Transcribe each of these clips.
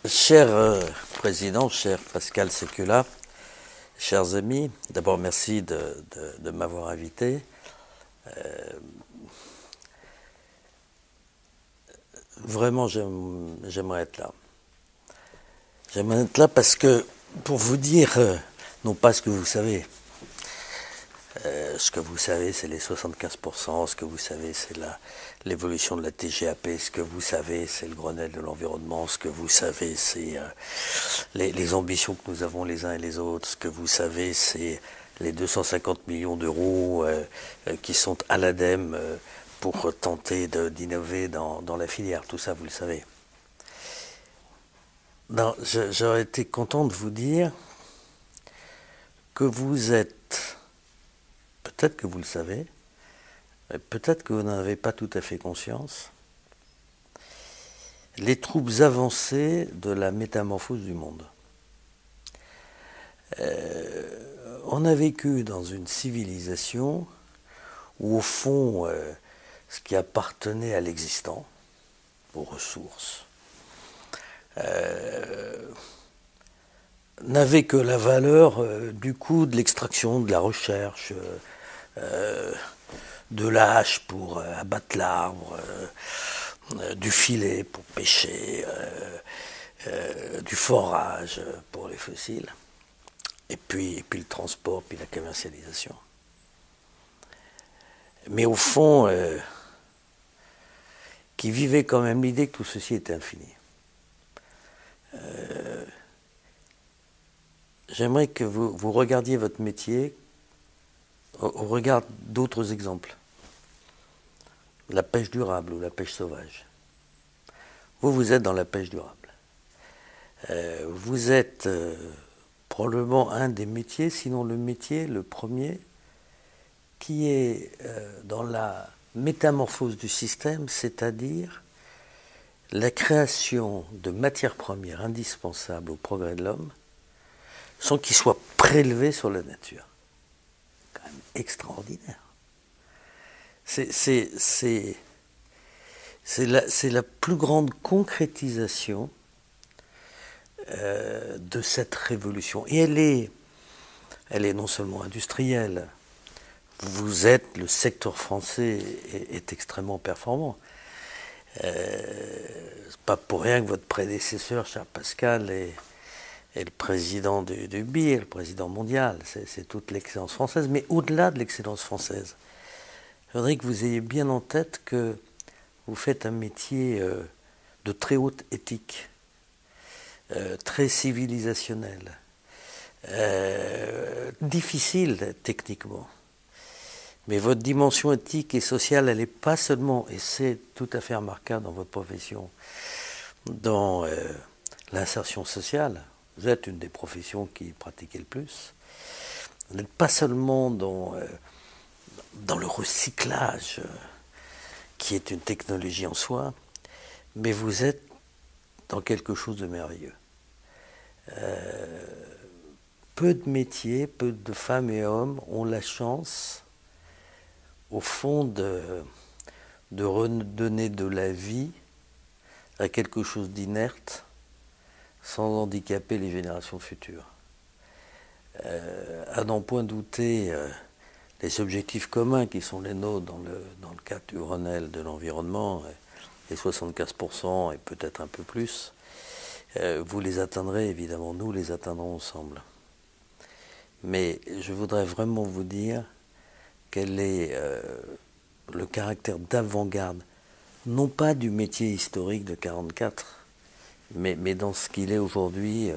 Cher Président, cher Pascal Sécula, chers amis, d'abord merci de m'avoir invité. Vraiment, j'aimerais être là. J'aimerais être là parce que, pour vous dire, non pas ce que vous savez, c'est les 75%, ce que vous savez, c'est l'évolution de la TGAP, ce que vous savez, c'est le Grenelle de l'environnement, ce que vous savez, c'est les ambitions que nous avons les uns et les autres, ce que vous savez, c'est les 250 millions d'euros qui sont à l'ADEME pour tenter d'innover dans la filière. Tout ça, vous le savez. J'aurais été content de vous dire que vous êtes, peut-être que vous le savez, mais peut-être que vous n'en avez pas tout à fait conscience, les troupes avancées de la métamorphose du monde. On a vécu dans une civilisation où, au fond, ce qui appartenait à l'existant, aux ressources, n'avait que la valeur du coup de l'extraction, de la recherche, de la hache pour abattre l'arbre, du filet pour pêcher, du forage pour les fossiles, et puis le transport, puis la commercialisation. Mais au fond, qui vivait quand même l'idée que tout ceci était infini. J'aimerais que vous regardiez votre métier au regard d'autres exemples. La pêche durable ou la pêche sauvage. Vous êtes dans la pêche durable. Vous êtes probablement un des métiers, sinon le métier, le premier, qui est dans la métamorphose du système, c'est-à-dire la création de matières premières indispensables au progrès de l'homme, sans qu'ils soient prélevés sur la nature. C'est quand même extraordinaire. C'est la plus grande concrétisation de cette révolution. Et elle est non seulement industrielle. Vous êtes, le secteur français est extrêmement performant. C'est pas pour rien que votre prédécesseur, cher Pascal, est le président du BIR, le président mondial. C'est toute l'excellence française. Mais au-delà de l'excellence française, je voudrais que vous ayez bien en tête que vous faites un métier de très haute éthique, très civilisationnel, difficile techniquement. Mais votre dimension éthique et sociale, elle n'est pas seulement, et c'est tout à fait remarquable dans votre profession, dans l'insertion sociale. Vous êtes une des professions qui pratiquez le plus. Vous n'êtes pas seulement dans le recyclage, qui est une technologie en soi, mais vous êtes dans quelque chose de merveilleux. Peu de métiers, peu de femmes et hommes ont la chance, au fond, de redonner de la vie à quelque chose d'inerte, sans handicaper les générations futures. À n'en point douter, les objectifs communs qui sont les nôtres dans le cadre du Grenelle de l'environnement, les 75% et peut-être un peu plus, vous les atteindrez évidemment, nous les atteindrons ensemble. Mais je voudrais vraiment vous dire quel est le caractère d'avant-garde, non pas du métier historique de 1944, mais dans ce qu'il est aujourd'hui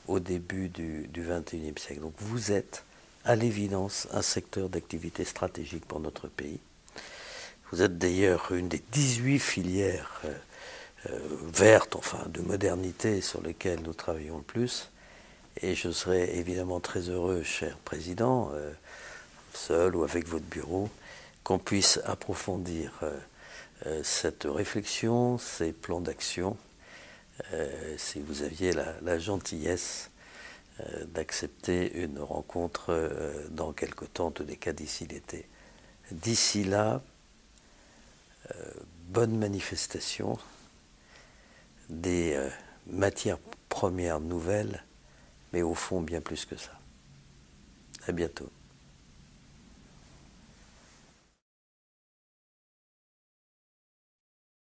au début du XXIe siècle. Donc vous êtes, à l'évidence, un secteur d'activité stratégique pour notre pays. Vous êtes d'ailleurs une des 18 filières vertes, enfin de modernité, sur lesquelles nous travaillons le plus. Et je serais évidemment très heureux, cher Président, seul ou avec votre bureau, qu'on puisse approfondir cette réflexion, ces plans d'action, si vous aviez la gentillesse d'accepter une rencontre dans quelque temps, en tous les cas d'ici l'été. D'ici là, bonne manifestation des matière première nouvelle, mais au fond bien plus que ça. À bientôt.